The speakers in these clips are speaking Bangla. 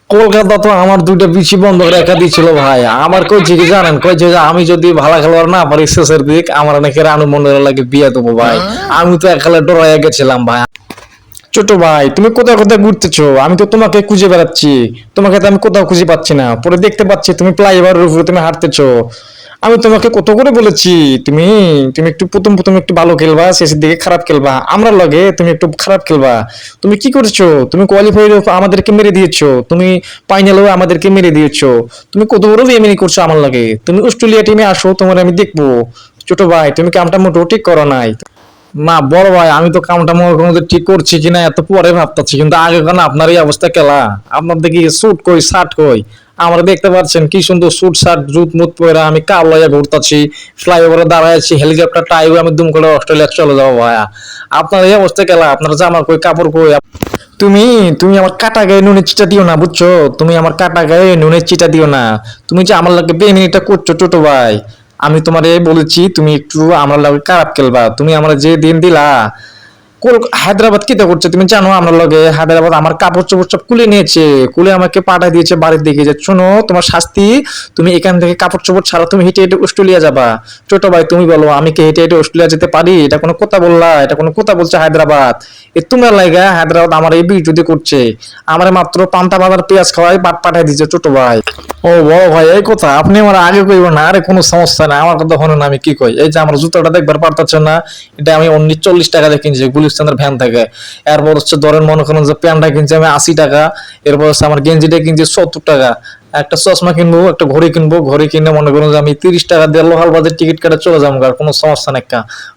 কলকাতা তো আমার দুইটা পিছি বন্ধ রেখা দিয়েছিল ভাই। আমার কইছে কি জানেন, কইছে যে আমি যদি ভালো খেলোয়াড় না পারি শেষের দিক আমার নাকি রানু মন্ডলের লাগে বিয়ে দেবো ভাই। আমি তো একখানে ডরাইয়া গেছিলাম ভাই। ছোট ভাই তুমি কোথায় কোথায় ঘুরতেছো? আমি তো তোমাকে খুঁজে বেড়াচ্ছি, তোমাকে তো আমি কোথাও খুঁজে পাচ্ছি না। পরে দেখতে পাচ্ছি তুমি ফ্লাইওভারের উপরে তুমি হাঁটতেছো। আমি তোমাকে কত করে বলেছি তুমি তুমি একটু প্রথম প্রথম একটু ভালো খেলবা, শেষের দিকে খারাপ খেলবা, আমরা লগে তুমি একটু খারাপ খেলবা। তুমি কি করেছো? তুমি কোয়ালিফাই আমাদেরকে মেরে দিয়েছো, তুমি ফাইনালেও আমাদেরকে মেরে দিয়েছো। তুমি কত বড় বেইমানি করছো আমার লাগে। তুমি অস্ট্রেলিয়া টিমে আসো, তোমার আমি দেখবো। ছোট ভাই তুমি কামটা মোটেও ঠিক করো নাই। না বড় ভাই, আমি তো কামটা মনে মধ্যে ঠিক করছি কিনা এত পরে ভাবতেছি, কিন্তু আগে কেন আপনার এই অবস্থা কেলা? আপনার দেখি স্যুট কই শার্ট কই? আমরা দেখতে পাচ্ছেন কি সুন্দর স্যুট শার্ট জুত মুত পরে আমি কার লইয়া ঘুরতাছি, ফ্লাইওভারে দাঁড়ায় আছি, হেলিকপ্টার টাইপ আমি দুম করে অস্ট্রেলিয়া চলে যাবো ভাইয়া। আপনার এই অবস্থা কেলা? আপনার জামার কই, কাপড় কই? তুমি তুমি আমার কাটা গায়ে নুনের চিটা দিও না, বুঝছো? তুমি আমার কাটা গায়ে নুনের চিটা দিও না। তুমি যে আমার লাগে বেইমানিটা করছো ছোট ভাই, আমি তোমারে বলেছি তুমি একটু আমার লাগে খারাপ খেলবা। তুমি আমার যে দিন দিলা হায়দ্রাবাদ কি করছে তুমি জানো? আমার লগে হায়দ্রাবাদ আমার কাপড় চোপড় সব খুলে নিয়েছে, খুলে আমাকে পাঠায় দিয়েছে বাড়ির দিকে যে শোনো তোমার শাস্তি, তুমি এখান থেকে কাপড় চোপড় ছাড়া তুমি হেঁটে হেঁটে অস্ট্রেলিয়া যাবা। ছোট ভাই তুমি বলো আমি কি হেঁটে হেঁটে অস্ট্রেলিয়া যেতে পারি? এটা কোনো কথা বললা? এটা কোনো কথা বলছে হায়দ্রাবাদ? এ তোমার লাগা হায়দ্রাবাদ আমার এই বিরুদ্ধে করছে। আমার মাত্র পান্তা বাজার পেঁয়াজ খাওয়াই বাদ পাঠায় দিচ্ছে ছোট ভাই। ও বড় ভাই এই কথা আপনি আমার আগে কইব না। আরে কোনো সমস্যা নাই, আমার কথা শুনুন আমি কি কই। এই যে আমার জুতোটা দেখবার পারতেছেন না, এটা আমি অনলি 40 টাকা দিয়ে কিনছি গুলিস্তানের ভ্যান থেকে। এরপর হচ্ছে ধরেন মনে করেন যে প্যান্টটা কিনছি আমি 80 টাকা। এরপর হচ্ছে আমার গেঞ্জিটা কিনছি 70 টাকা। একটা চশমা কিনবো, একটা ঘড়ি কিনবো, ঘড়ি কিনে মনে করুন যে আমি 30 টাকা দিয়ে লোকাল বাজার টিকিট কাটে চলে যাবো, আর কোনো সমস্যা নাই।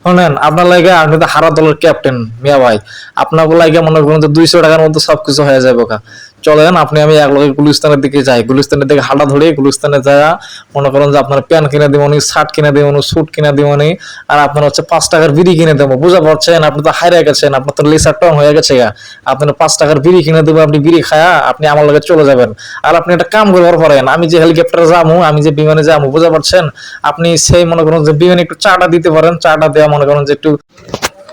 শোনেন আপনার লাগে আপনি তো হারা দলের ক্যাপ্টেন মিয়া ভাই, আপনার লাগে মনে করুন যে 200 টাকার মধ্যে সবকিছু হয়ে যাবে। চলেন আপনি আমি এক লগে গুলিস্তানের দিকে যাই, গুলিস্তানের দিকে হাঁটা ধরে গুলিস্তানে যায় মনে করেন যে আপনার প্যান্ট কিনে দিব, শার্ট কিনে দিব, স্যুট কিনে দিব, আর আপনার হচ্ছে 5 টাকার বিড়ি কিনে দেবো। বুঝা পারছেন? আপনি তো হারিয়ে গেছেন, আপনার তো লেসার টং হয়ে গেছে গা। আপনার 5 টাকার বিড়ি কিনে দেবো, আপনি বিড়ি খায়া আপনি আমার লগে চলে যাবেন। আর আপনি একটা কাম করবার পারেন, আমি যে হেলিকপ্টারে যাবো, আমি যে বিমানে যাবো, বুঝা পারছেন? আপনি সেই মনে করেন যে বিমানে একটু চাটা দিতে পারেন, চাটা দেওয়া মনে করেন যে একটু।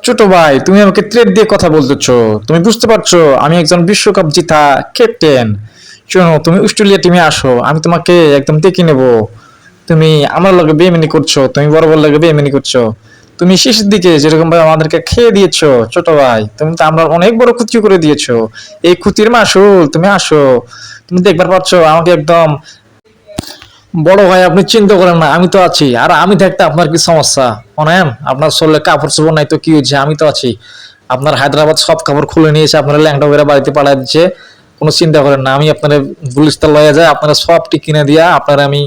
ছোট ভাই তুমি আমাকে থ্রেট দিয়ে কথা বলতেছো, তুমি বুঝতে পারছো আমি একজন বিশ্বকাপ জিতা ক্যাপ্টেন। শোনো তুমি অস্ট্রেলিয়া টিমে আসো, আমি তোমাকে একদম দেখে নেবো। তুমি আমার লগে বেইমানি করছো, তুমি বড় বড় লগে বেইমানি করছো। তুমি শেষের দিকে যেরকম ভাবে আমাদেরকে খেয়ে দিয়েছো ছোট ভাই, তুমি তো আমরা অনেক বড় ক্ষতি করে দিয়েছো। এই ক্ষতির মাসুল তুমি আসো। তুমি দেখবার পাচ্ছো আমাকে একদম। বড় ভাই আপনি চিন্তা করেন না, আমি তো আছি। আর আমি থাকতে আপনার কি সমস্যা? শোনেন আপনার শরীরে কাপড় চোপড় নাই তো কি হয়েছে, আমি তো আছি। আপনার হায়দ্রাবাদ সব কাপড় খুলে নিয়েছে, আপনার ল্যাংটা করে বাড়িতে পাঠিয়ে দিচ্ছে। কোনো চিন্তা করেন না, আমি আপনার গুলিস্তান লয়ে যায় আপনারা সবটি কিনে দিয়া আপনার আমি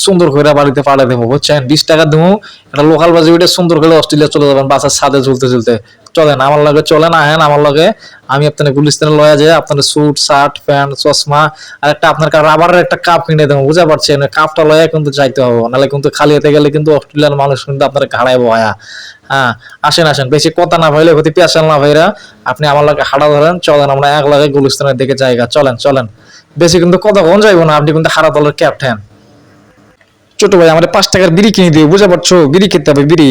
সুন্দর করে বাড়িতে পাঠিয়ে দেবো, বুঝছেন? 20 টাকা দেবো, একটা লোকাল বাজারে সুন্দর করে অস্ট্রেলিয়া চলে যাবেন বাসার ছাদে ঝুলতে ঝুলতে। চলেন আমার লগে, চলেন আহেন আমার লগে। আমি আপনার গুলিস্তানে লয়ে যায় আপনার স্যুট শার্ট প্যান্ট চশমা আর একটা আপনার রাবারের একটা কাপ কিনে দেবো। বুঝা পারছেন? কাপটা লয়ে কিন্তু যাইতে হবে, নাহলে কিন্তু খালি হতে গেলে কিন্তু অস্ট্রেলিয়ার মানুষ কিন্তু আপনার ঘাড়ায় বয়া। হ্যাঁ আসেন আসেন, বেশি কথা না ভাইলে হতে পেঁচাল না ভাইরা। আপনি আমার লাগে হাঁটা ধরেন, চলেন আমরা এক লাগে গুলিস্তানের দিকে জায়গা। চলেন চলেন, বেশি কিন্তু কথা কন যাইব না, আপনি কিন্তু হারা দলের ক্যাপ্টেন। ছোট ভাই আমার 5 টাকার বিড়ি কিনে দিও, বুঝা পারছো? বিড়ি খেতে হবে বিড়ি।